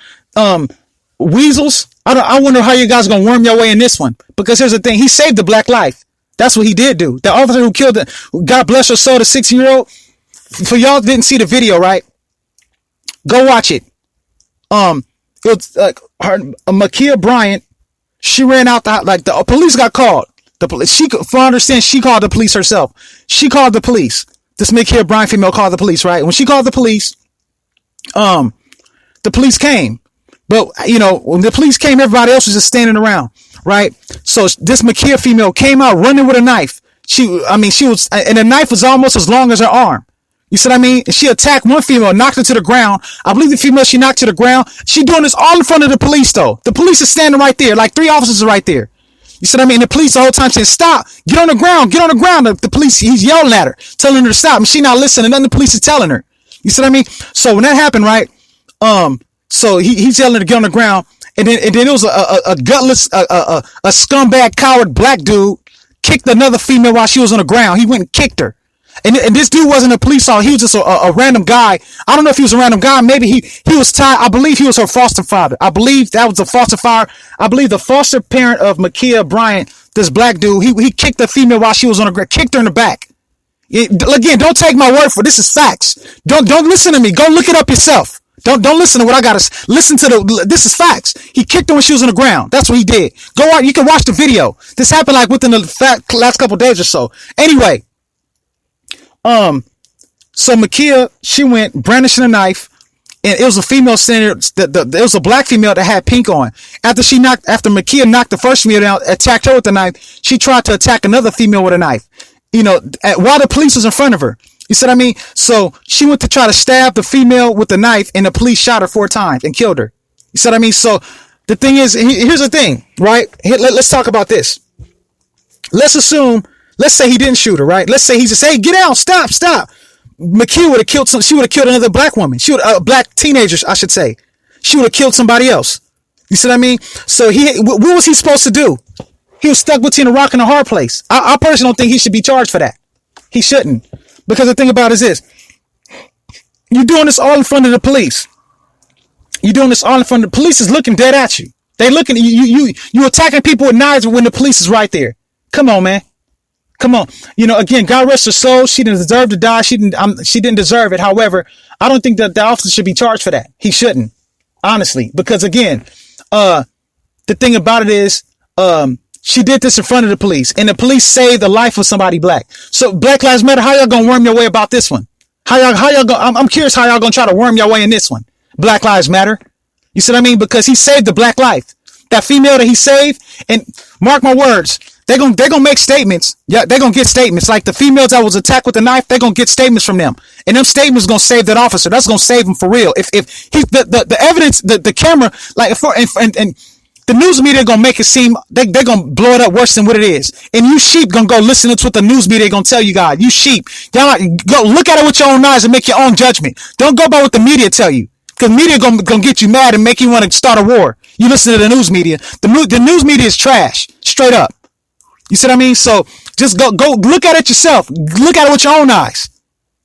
weasels. I wonder how you guys are going to worm your way in this one. Because here's the thing. He saved the black life. That's what he did do. The officer who killed God bless her soul, the 16-year-old. For y'all didn't see the video, right? Go watch it. It's Makhia Bryant. She ran out the police got called. The police. From I understand, she called the police herself. She called the police. This Makhia Bryant female called the police, right? When she called the police came. But when the police came, everybody else was just standing around, right? So this Makhia female came out running with a knife. she was, and the knife was almost as long as her arm. You see what I mean? And she attacked one female, knocked her to the ground. I believe the female she knocked to the ground. She doing this all in front of the police though. The police is standing right there, like 3 officers are right there. You see what I mean? And the police the whole time saying, stop, get on the ground, get on the ground. The police, he's yelling at her, telling her to stop. And she not listening. Nothing the police is telling her. You see what I mean? So when that happened, right? So he's yelling to get on the ground. And then it was a gutless, a scumbag, coward black dude kicked another female while she was on the ground. He went and kicked her. And this dude wasn't a police officer. He was just a random guy. I don't know if he was a random guy. Maybe he was tied. I believe he was her foster father. I believe that was the foster father. I believe the foster parent of Makhia Bryant, this black dude, he kicked the female while she was on the ground, kicked her in the back. Again, don't take my word for it. This is facts. Don't listen to me. Go look it up yourself. Don't listen to what I gotta listen to. This is facts. He kicked her when she was on the ground. That's what he did. Go out. You can watch the video. This happened like within the last couple of days or so. Anyway, so Makhia, she went brandishing a knife, and it was a female standing. It was a black female that had pink on. After Makhia knocked the first female down, attacked her with the knife, she tried to attack another female with a knife. You know, while the police was in front of her. You see what I mean? So she went to try to stab the female with the knife, and the police shot her 4 times and killed her. You see what I mean? So the thing is, here's the thing, right? Let's talk about this. Let's say he didn't shoot her, right? Let's say he just, hey, get out, stop. Makhia would have killed she would have killed another black woman. A black teenager, I should say. She would have killed somebody else. You see what I mean? So what was he supposed to do? He was stuck between a rock and a hard place. I personally don't think he should be charged for that. He shouldn't. Because the thing about it is this. You're doing this all in front of the police. You're doing this all in front of the police is looking dead at you. They looking at you attacking people with knives when the police is right there. Come on, man. Come on. You know, again, God rest her soul. She didn't deserve to die. She didn't deserve it. However, I don't think that the officer should be charged for that. He shouldn't. Honestly. Because again, the thing about it is, she did this in front of the police, and the police saved the life of somebody black. So Black Lives Matter, how y'all gonna worm your way about this one? I'm curious how y'all gonna try to worm your way in this one. Black Lives Matter. You see what I mean? Because he saved the black life. That female that he saved, and mark my words, they're gonna make statements. Yeah, they're gonna get statements. Like the females that was attacked with the knife, they're gonna get statements from them. And them statements gonna save that officer. That's gonna save him for real. If he the evidence, the camera, like and the news media gonna make it seem they're gonna blow it up worse than what it is. And you sheep gonna go listen to what the news media gonna tell you guys. You sheep, y'all go look at it with your own eyes and make your own judgment. Don't go by what the media tell you, because media gonna get you mad and make you want to start a war. You listen to the news media. The news media is trash, straight up. You see what I mean? So just go look at it yourself. Look at it with your own eyes.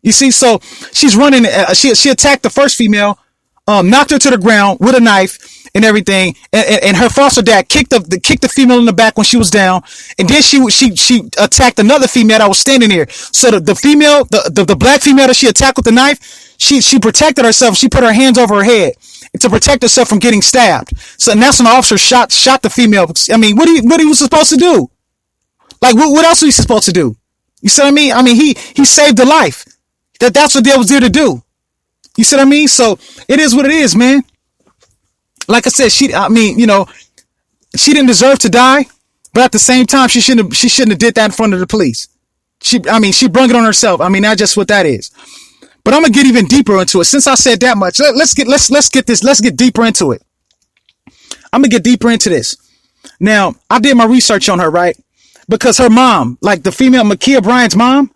You see, so she's running. She attacked the first female, knocked her to the ground with a knife and everything, and her foster dad kicked the female in the back when she was down, and then she attacked another female that was standing there. So the female, the black female that she attacked with the knife, she protected herself. She put her hands over her head to protect herself from getting stabbed. So and that's when the officer shot the female. I mean, what he was supposed to do? Like what else was he supposed to do? You see what I mean? I mean, he saved the life. That's what they was there to do. You see what I mean? So it is what it is, man. Like I said, she didn't deserve to die, but at the same time, she shouldn't have did that in front of the police. She brung it on herself. I mean, that's just what that is. But I'm gonna get even deeper into it. Since I said that much, let's get deeper into it. I'm gonna get deeper into this. Now, I did my research on her, right? Because her mom, like the female Makhia Bryant's mom,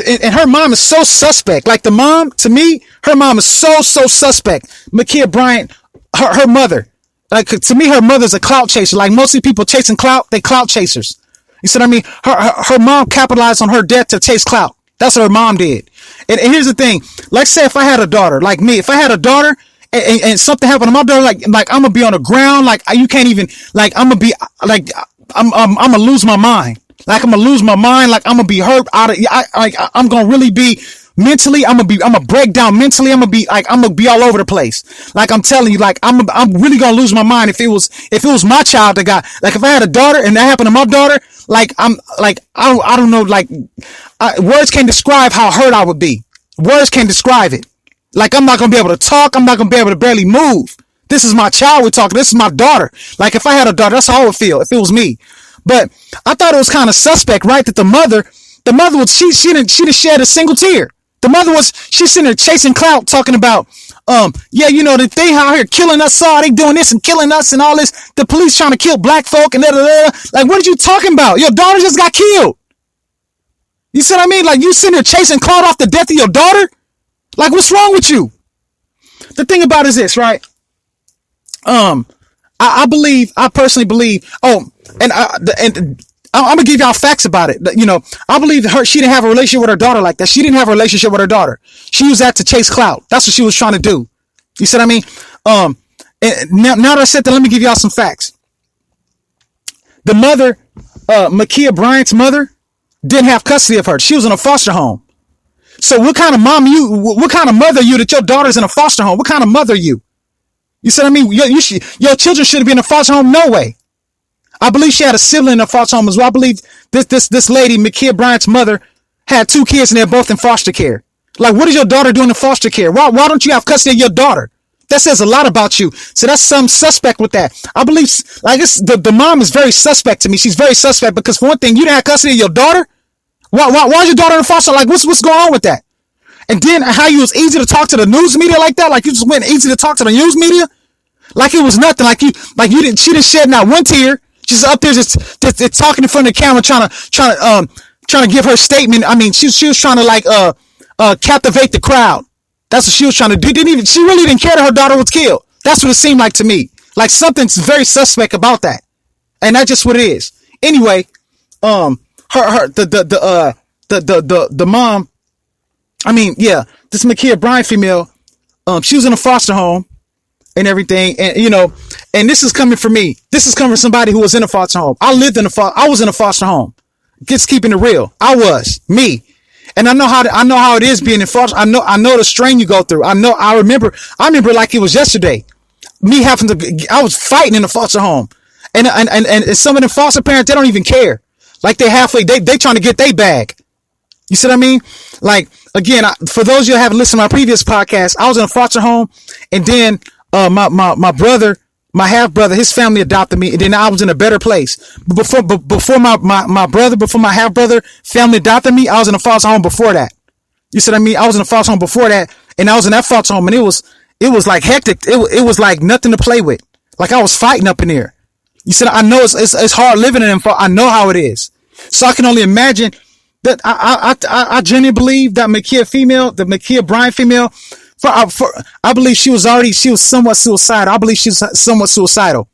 and her mom is so suspect. Like the mom, to me, her mom is so suspect. Makhia Bryant, her mother, like to me, her mother's a clout chaser. Like most of the people chasing clout, they clout chasers. You see what I mean? Her mom capitalized on her death to chase clout. That's what her mom did. And here's the thing. Like say if I had a daughter, like me, if I had a daughter and something happened to my daughter, like I'm gonna be on the ground, like you can't even, like I'm gonna be, like I'm gonna lose my mind. Like I'm gonna lose my mind. Like I'm gonna be hurt out of. I'm gonna really be mentally. I'm gonna break down mentally. I'm gonna be all over the place. Like I'm telling you, like I'm really gonna lose my mind if it was my child that got. Like if I had a daughter and that happened to my daughter, like I don't know. Like words can't describe how hurt I would be. Words can't describe it. Like I'm not gonna be able to talk. I'm not gonna be able to barely move. This is my child we're talking. This is my daughter. Like if I had a daughter, that's how I would feel if it was me. But I thought it was kind of suspect, right? That the mother was, she didn't shed a single tear. The mother was, she's sitting there chasing clout, talking about, yeah, you know, that they out here killing us all, they doing this and killing us and all this. The police trying to kill black folk and da, da, da. Like, what are you talking about? Your daughter just got killed. You see what I mean? Like, you sitting there chasing clout off the death of your daughter? Like, what's wrong with you? The thing about it is this, right? I personally believe, and I'm gonna give y'all facts about it. You know, I believe she didn't have a relationship with her daughter like that. She didn't have a relationship with her daughter. She used that to chase clout. That's what she was trying to do. You see what I mean? And now that I said that, let me give y'all some facts. The mother, Makhia Bryant's mother, didn't have custody of her. She was in a foster home. So what kind of what kind of mother are you that your daughter's in a foster home? What kind of mother are you? You see what I mean? Your children shouldn't be in a foster home. No way. I believe she had a sibling in a foster home as well. I believe this lady, Makhia Bryant's mother, had 2 kids and they're both in foster care. Like, what is your daughter doing in foster care? Why don't you have custody of your daughter? That says a lot about you. So that's some suspect with that. I believe, like, the mom is very suspect to me. She's very suspect because, for one thing, you didn't have custody of your daughter. Why is your daughter in foster? Like, what's going on with that? And then how you was easy to talk to the news media like that? Like, you just went easy to talk to the news media? Like it was nothing. Like you didn't. She didn't shed not one tear. She's up there just talking in front of the camera, trying to give her statement. I mean, she was trying to like captivate the crowd. That's what she was trying to do. She really didn't care that her daughter was killed. That's what it seemed like to me. Like something's very suspect about that, and that's just what it is. Anyway, the mom. I mean, yeah, this Makhia Bryant female. She was in a foster home and everything, and you know, and this is coming from me. This is coming from somebody who was in a foster home. I was in a foster home. Just keeping it real. I was me. And I know how it is being in foster. I know the strain you go through. I remember like it was yesterday. I was fighting in the foster home. And some of the foster parents, they don't even care. Like they trying to get their bag. You see what I mean? Like, again, for those of you who haven't listened to my previous podcast, I was in a foster home, and then my brother, my half brother, his family adopted me, and then I was in a better place. Before my half brother family adopted me, I was in a foster home before that. You see what I mean? I was in a foster home before that, and I was in that foster home, and it was like hectic. It was like nothing to play with. Like I was fighting up in there. You said, I know it's hard living in them. I know how it is. So I can only imagine that. I genuinely believe that the Makhia Bryant female, I believe she was somewhat suicidal. I believe she's somewhat suicidal.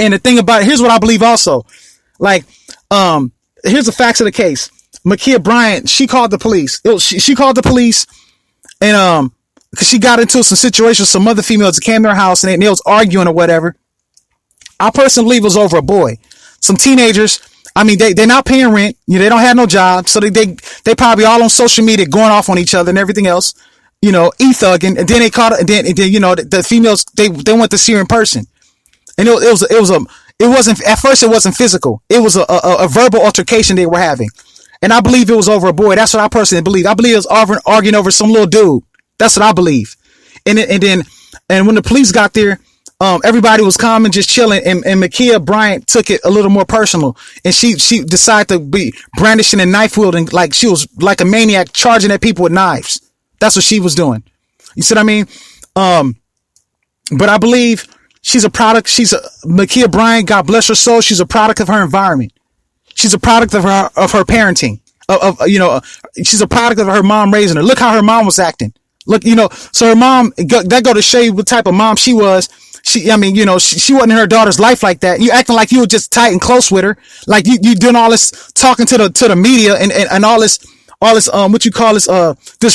And the thing about it, here's what I believe also. Like, here's the facts of the case. Makhia Bryant, she called the police. She called the police, and because she got into some situation with some other females that came to her house, and they was arguing or whatever. I personally believe it was over a boy. Some teenagers. I mean, they're not paying rent. You know, they don't have no job, so they probably all on social media going off on each other and everything else. You know, e-thugging, and then they caught it, and then you know the females they went to see her in person, and it wasn't at first, it wasn't physical. It was a verbal altercation they were having, and I believe it was over a boy. That's what I personally believe. I believe it was arguing over some little dude. That's what I believe. And when the police got there, everybody was calm and just chilling, and Makhia Bryant took it a little more personal, and she decided to be brandishing and knife wielding like she was like a maniac, charging at people with knives. That's what she was doing. You see what I mean? But I believe she's a product. Makhia Bryant, God bless her soul. She's a product of her environment. She's a product of her parenting. She's a product of her mom raising her. Look how her mom was acting. Look, so her mom, that go to show you what type of mom she was. She wasn't in her daughter's life like that. You acting like you were just tight and close with her. Like you doing all this talking to the media and all this, what you call this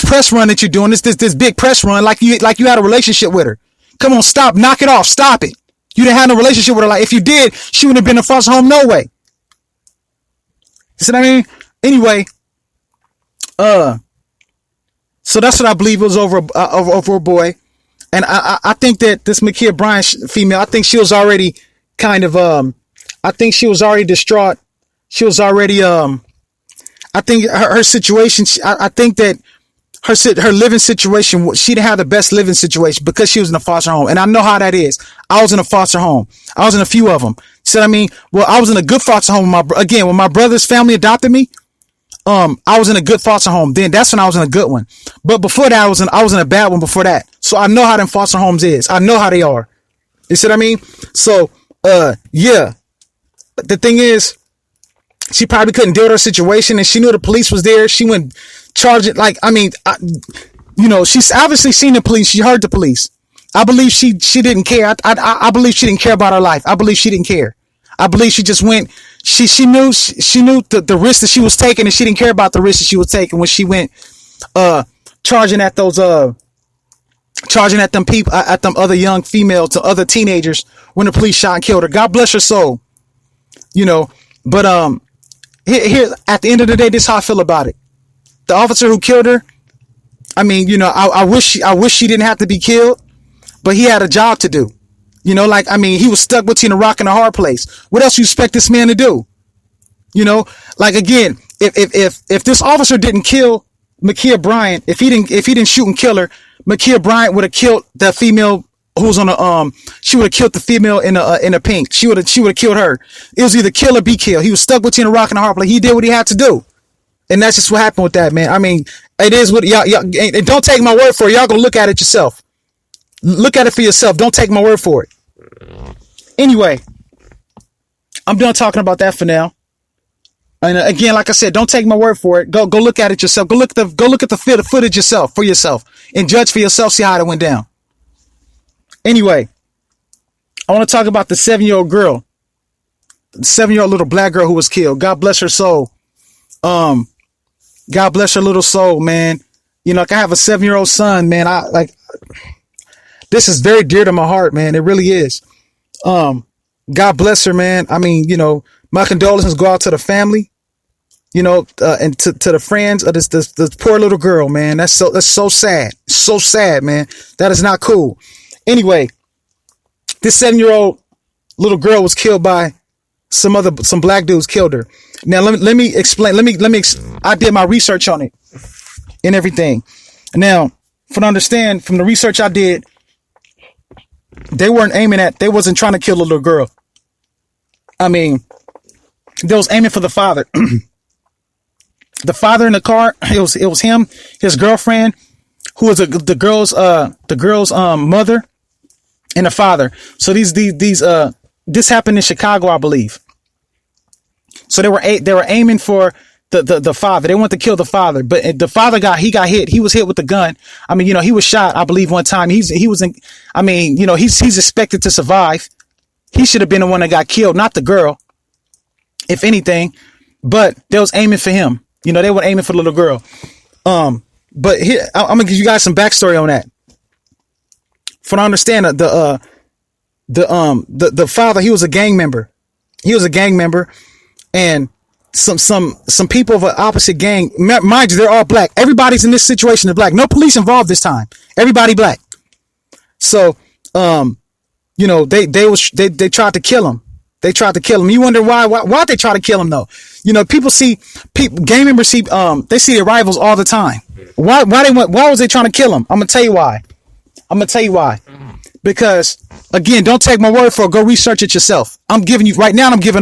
press run that you're doing, this big press run, like you had a relationship with her. Come on, stop, knock it off, stop it. You didn't have no relationship with her. Like if you did, she wouldn't have been in a foster home, no way. You see what I mean? Anyway, so that's what I believe it was over a boy, and I think that this Makhia Bryant female, I think she was already kind of I think she was already distraught. She was already I think her situation. I think that her living situation, she didn't have the best living situation because she was in a foster home. And I know how that is. I was in a foster home. I was in a few of them. See what I mean? Well, I was in a good foster home. When my brother's family adopted me, I was in a good foster home. Then that's when I was in a good one. But before that, I was in a bad one before that. So I know how them foster homes is. I know how they are. You see what I mean? So, yeah. The thing is, she probably couldn't deal with her situation, and she knew the police was there. She went charging, she's obviously seen the police. She heard the police. I believe she didn't care. I believe she didn't care about her life. I believe she didn't care. I believe she just went. She knew the risk that she was taking, and she didn't care about the risk that she was taking when she went charging at them people, at them other young females, to other teenagers when the police shot and killed her. God bless her soul. But here at the end of the day, this is how I feel about it. The officer who killed her, I wish she didn't have to be killed, but he had a job to do. He was stuck between a rock and a hard place. What else you expect this man to do? Again, if this officer didn't kill Makhia Bryant, if he didn't shoot and kill her, Makhia Bryant would have killed that female who was on she would have killed the female in a pink. She would have killed her. It was either kill or be killed. He was stuck between a rock and a hard place. He did what he had to do. And that's just what happened with that, man. It is what y'all and don't take my word for it. Y'all go look at it yourself. Look at it for yourself. Don't take my word for it. Anyway, I'm done talking about that for now. And again, like I said, don't take my word for it. Go look at it yourself. Go look at the footage yourself for yourself and judge for yourself. See how it went down. Anyway, I want to talk about the 7-year-old girl, the 7-year-old little black girl who was killed. God bless her soul. God bless her little soul, man. I have a 7-year-old son, man. This is very dear to my heart, man. It really is. God bless her, man. My condolences go out to the family, and to the friends of this poor little girl, man. That's so sad. So sad, man. That is not cool. Anyway, this 7-year-old little girl was killed by some black dudes killed her. Now let me explain. I did my research on it and everything. Now, from the research I did, they wasn't trying to kill the little girl. They was aiming for the father. The father in the car, it was him, his girlfriend, who was the girl's mother, and the father. So this happened in Chicago, I believe. So they were aiming for the father. They wanted to kill the father, but the father got hit. He was hit with the gun. He was shot, I believe, one time. He's expected to survive. He should have been the one that got killed, not the girl, if anything. But they was aiming for him. They were aiming for the little girl. But here I'm gonna give you guys some backstory on that. From what I understand, the father, he was a gang member. And some people of an opposite gang, mind you, they're all black. Everybody's in this situation is black. No police involved this time. Everybody black. So, they tried to kill him. You wonder why they try to kill him though. Gang members see, they see their rivals all the time. Why was they trying to kill him? I'm going to tell you why. Because again, don't take my word for it. Go research it yourself. I'm giving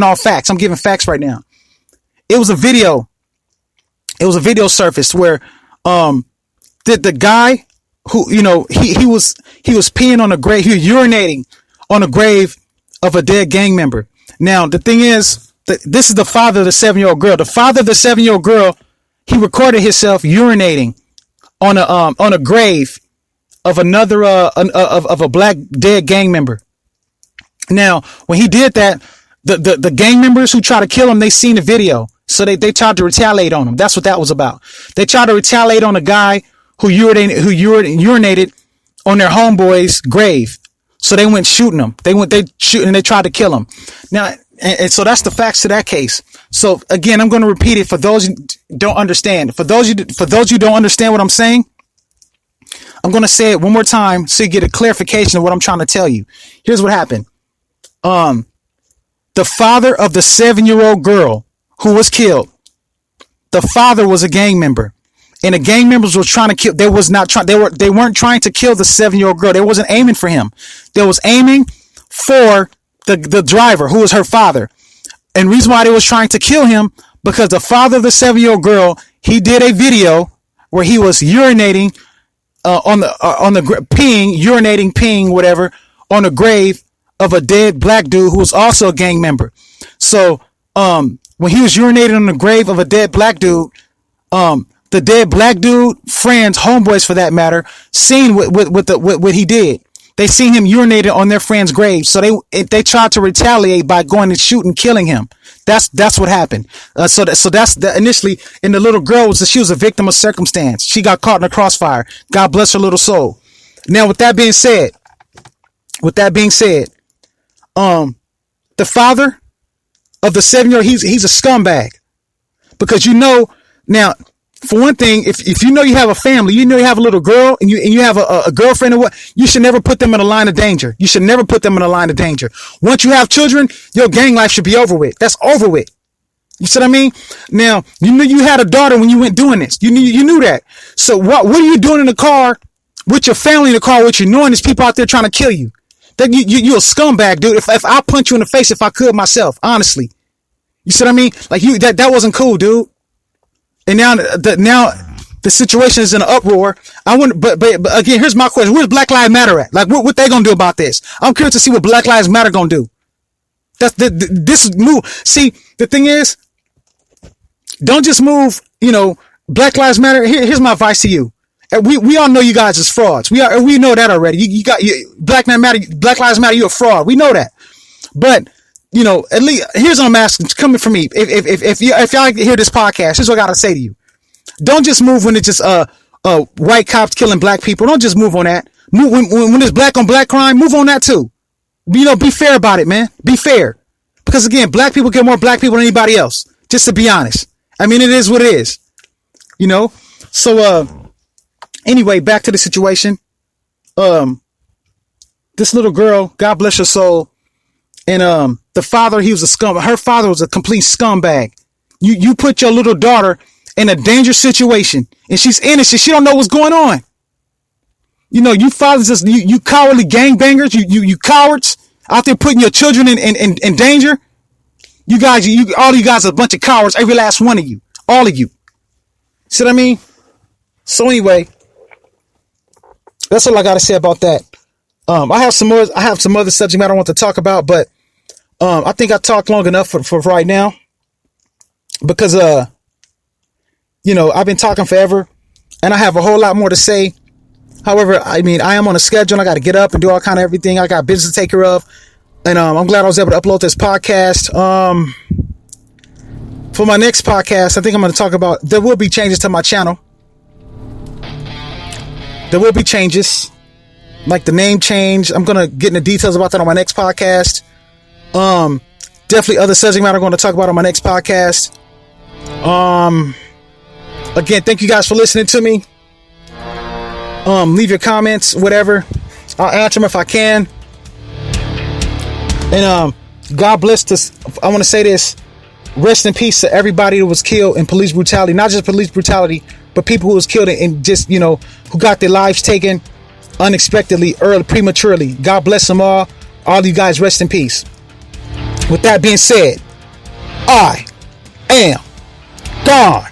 all facts. I'm giving facts right now. It was a video surfaced where, the guy who, he was peeing on a grave, he was urinating on a grave of a dead gang member. Now, the thing is, this is the father of the 7-year-old girl. The father of the 7-year-old girl, he recorded himself urinating on a grave of another, of a black dead gang member. Now, when he did that, the gang members who tried to kill him, they seen the video. So they tried to retaliate on him. That's what that was about. They tried to retaliate on a guy who urinated on their homeboy's grave. So they went shooting him. They tried to kill him. Now, and so that's the facts to that case. So again, I'm going to repeat it for those who don't understand. For those who don't understand what I'm saying, I'm going to say it one more time so you get a clarification of what I'm trying to tell you. Here's what happened. The father of the 7-year-old girl who was killed, the father was a gang member. and the gang members were trying to kill. They weren't trying to kill the 7-year-old girl. They wasn't aiming for him. They was aiming for the driver, who was her father. And the reason why they was trying to kill him, because the father of the 7-year-old girl, he did a video where he was urinating peeing, whatever, on the grave of a dead black dude who was also a gang member. So when he was urinating on the grave of a dead black dude, the dead black dude friends, homeboys for that matter, seen what he did. They seen him urinating on their friend's grave, so they tried to retaliate by going and shooting, killing him. That's what happened. So that's initially. And the little girl she was a victim of circumstance. She got caught in a crossfire. God bless her little soul. Now, with that being said, the father of the 7-year-old, he's a scumbag, because now. For one thing, if you know you have a family, you have a little girl, and you have a girlfriend or what, you should never put them in a line of danger. You should never put them in a line of danger. Once you have children, your gang life should be over with. That's over with. You see what I mean? Now, you knew you had a daughter when you went doing this. You knew that. So what are you doing in the car with your family in the car with you, knowing there's people out there trying to kill you? That you a scumbag, dude. If I punch you in the face, if I could myself, honestly. You see what I mean? Like that wasn't cool, dude. And now the situation is in an uproar. But again, here's my question: where's Black Lives Matter at? Like, what they gonna do about this? I'm curious to see what Black Lives Matter gonna do. This move. See, the thing is, don't just move. Black Lives Matter. Here's my advice to you. We all know you guys is frauds. We know that already. You got Black Lives Matter. You're a fraud. We know that. But at least here's what I'm asking, coming from me. If y'all hear this podcast, here's what I gotta say to you. Don't just move when it's just white cops killing black people. Don't just move on that. Move when it's black on black crime. Move on that too. Be fair about it, man. Be fair, because again, black people kill more black people than anybody else. Just to be honest. I mean, it is what it is. So anyway, back to the situation. This little girl, God bless her soul. And the father, he was a scumbag. Her father was a complete scumbag. You put your little daughter in a dangerous situation, and she's innocent. She don't know what's going on. You fathers, you cowardly gangbangers. You cowards out there putting your children in danger. All you guys are a bunch of cowards. Every last one of you, all of you. See what I mean? So anyway, that's all I got to say about that. I have some other subject matter I want to talk about, but I think I talked long enough for right now, because I've been talking forever and I have a whole lot more to say. However, I am on a schedule. I got to get up and do all kind of everything. I got business to take care of, and I'm glad I was able to upload this podcast. For my next podcast, I think I'm going to talk about, there will be changes to my channel. There will be changes. Like the name change. I'm going to get into details about that on my next podcast. Definitely other subject matter I'm going to talk about on my next podcast. Again, thank you guys for listening to me. Leave your comments, whatever. I'll answer them if I can. And God bless this. I want to say this. Rest in peace to everybody who was killed in police brutality. Not just police brutality, but people who was killed and just, who got their lives taken unexpectedly, early, prematurely. God bless them all. All you guys, rest in peace. With that being said, I am gone.